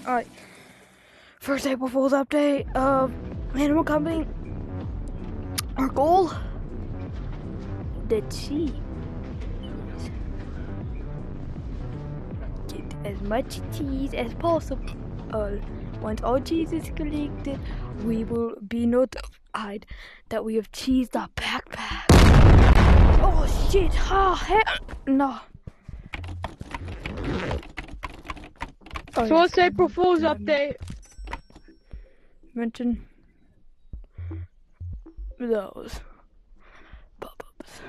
Alright. First April Fool's update of Animal Company. Our goal? The cheese. Get as much cheese as possible. Once all cheese is collected, we will be notified that we have cheesed our backpack. Oh shit! Oh heck no! Oh, So what's April Fool's update? Mention those pop-ups.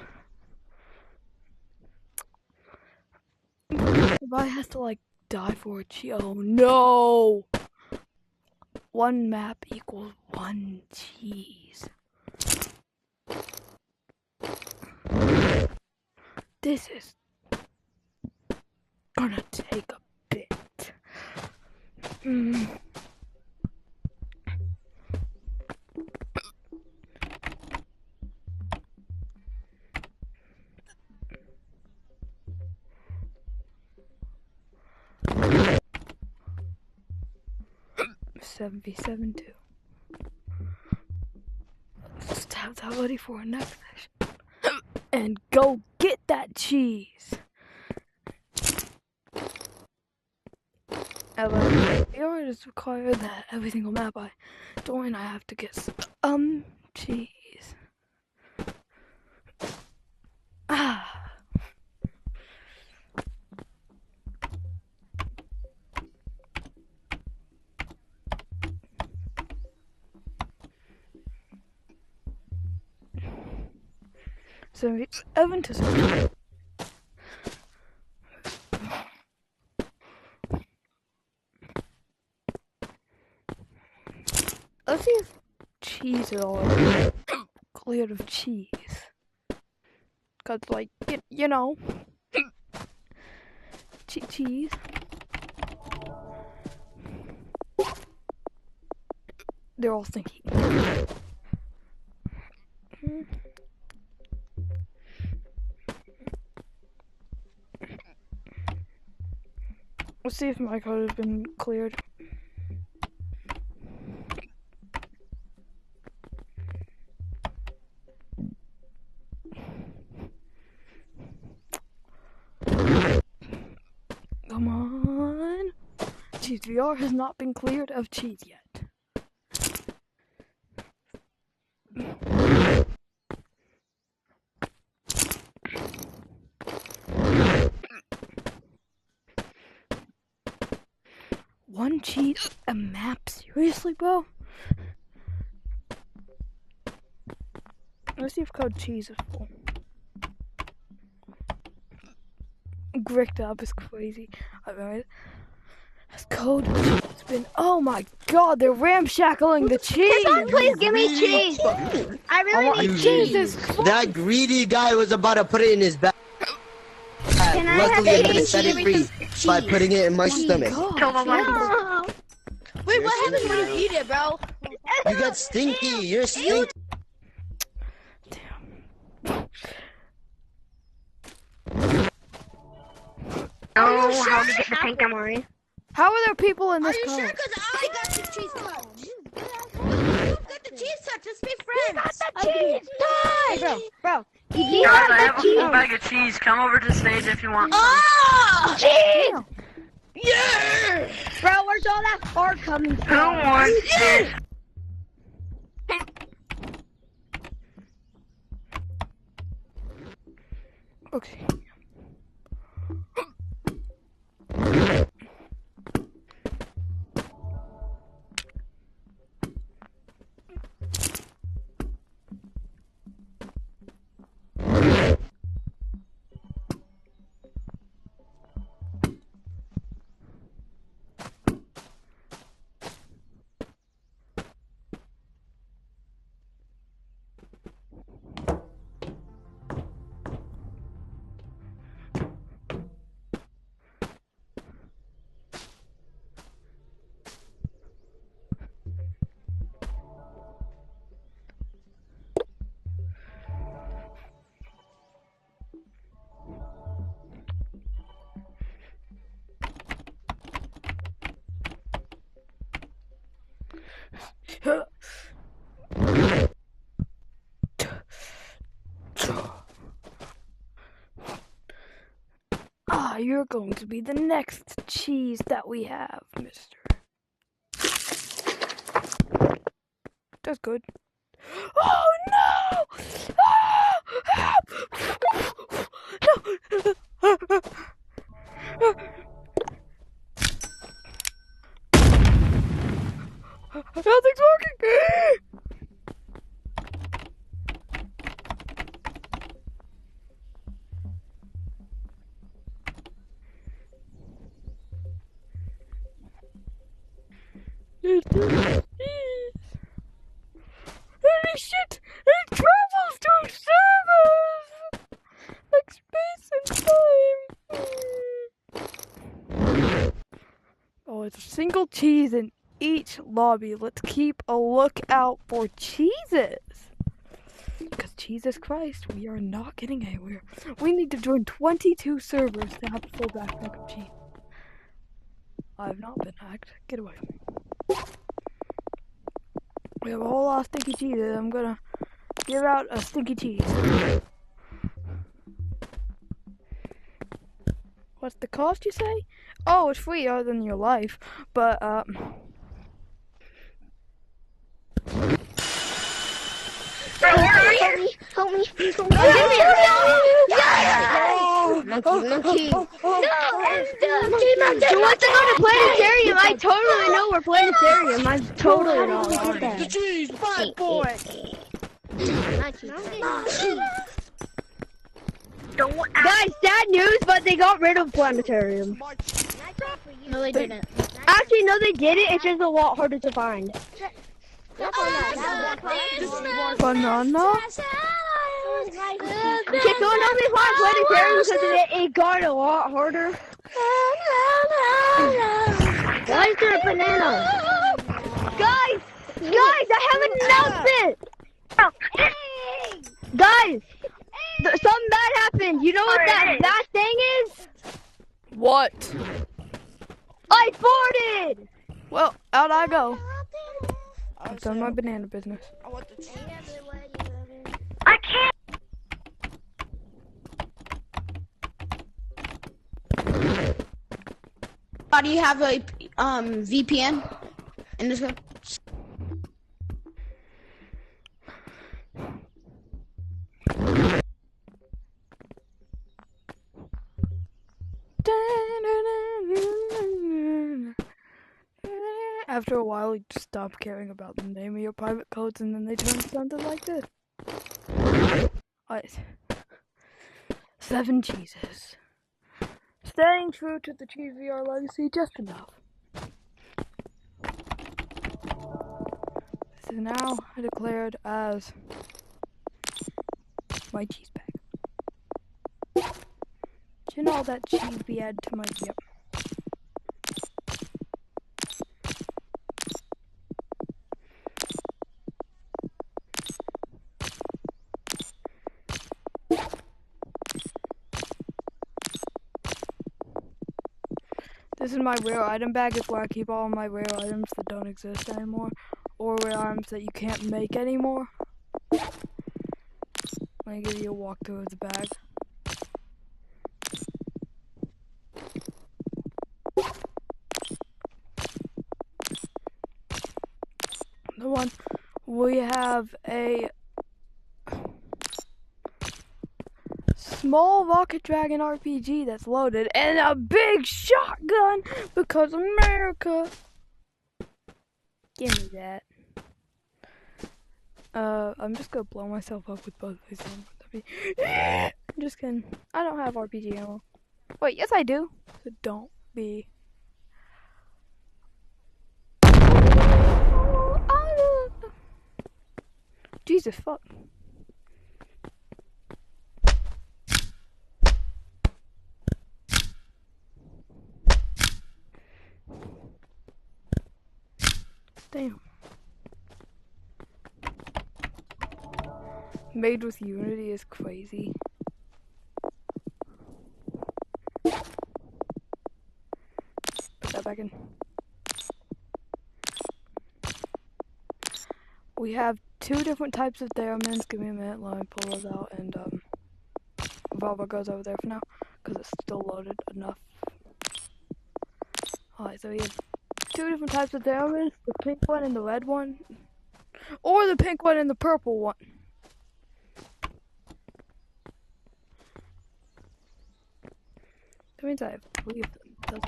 If I have to like die for a cheese, oh no! One map equals one cheese. This is gonna take a bit. 7v7 too. Let's have that ready for our next session. And go get that cheese. You already just require that every single map I join I have to get cheese. Ah. So Evan to let's see if cheese is all cleared of cheese. Cause like you know cheese. They're all thinking. Let's see if my code has been cleared. Come on. Cheese VR has not been cleared of cheese yet. One cheese a map? Seriously, bro? Let's see if code cheese is full. Bricked up is crazy. Alright. Has code cheese been? Oh my god, they're ramshackling the cheese! Someone please give me cheese! I really need cheese! Jesus Christ! That greedy guy was about to put it in his bag. Can I Luckily, have I'm gonna cheese? set it free by putting it in my stomach. God, No. Wait, what happens when you eat it, bro? You got stinky. You're stinky. Oh, how to get the pink Amori? how are there people in this Are you code? sure? Because I got the cheese touch. You got the cheese touch. Let's be friends. Cheese Hey, bro. You Guys, got I the have a cheese! whole bag of cheese. Come over to the stage if you want some. Oh! Cheese! Yeah! Bro, where's all that fart coming Who from? wants this? Okay. you're going to be the next cheese that we have, mister. That's good. Oh no! Ah! No! Nothing's working! Holy shit! It travels through servers! Like space and time! Oh, it's a single cheese in each lobby. Let's keep a lookout for cheeses! Because Jesus Christ, we are not getting anywhere. We need to join 22 servers to have a full backpack of cheese. I have not been hacked. Get away from me. We have a whole lot of stinky cheeses. I'm gonna give out a stinky cheese. What's the cost, you say? Oh, it's free other than your life. But, Help me. Monkey. No, So what's it on a planetarium? I totally know we're planetarium. I totally know. The cheese, fat boy. Guys, sad news, but they got rid of planetarium. No, they didn't. Actually, no, they didn't. It's just a lot harder to find. banana? Okay, so now they find planetarium because it got a lot harder. Why is there a banana? Guys, I have an announcement. Guys, something bad happened. You know what that thing is? What? I farted. Well, out I go. I've done my banana business. I can't. How do you have a VPN in this one? After a while, you just stop caring about the name of your private codes, and then they turn something like this. Alright. 7 cheeses. Staying true to the Cheese VR legacy just enough. This is now declared as my cheese bag. Shouldn't all that cheese be added to my... Yep. This is my rare item bag. It's where I keep all my rare items that don't exist anymore, or rare items that you can't make anymore. Let me give you a walkthrough of the bag. The one we have a small Rocket Dragon RPG that's loaded, and a big shotgun because America. Give me that. I'm just gonna blow myself up with both of these. I'm just kidding. I don't have RPG ammo. Wait, yes I do. So don't be. Jesus fuck. Damn. Made with Unity is crazy. Put that back in. We have 2 different types of theremins. Give me a minute, let me pull those out, and Volvo goes over there for now. because it's still loaded enough. Alright, so we have two different types of diamonds, the pink one and the red one. Or the pink one and the purple one. That means I have 3 of them.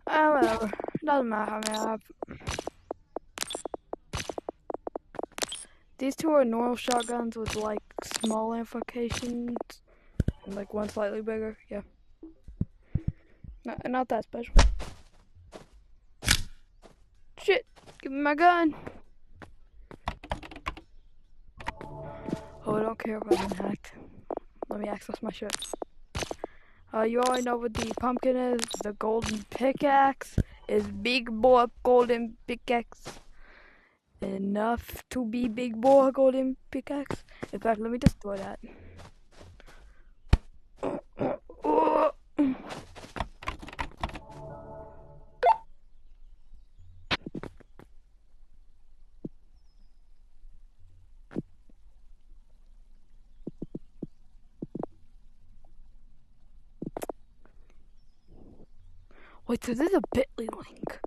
Whatever. Doesn't matter how many I have. These two are normal shotguns with like small amplifications. And like one slightly bigger, yeah. Not that special. Shit! Give me my gun! Oh, I don't care if I've been hacked. Let me access my shit. You already know what the pumpkin is. The golden pickaxe is big boy golden pickaxe. Enough to be big boy golden pickaxe. In fact, let me destroy that. Wait, so this is a bit.ly link.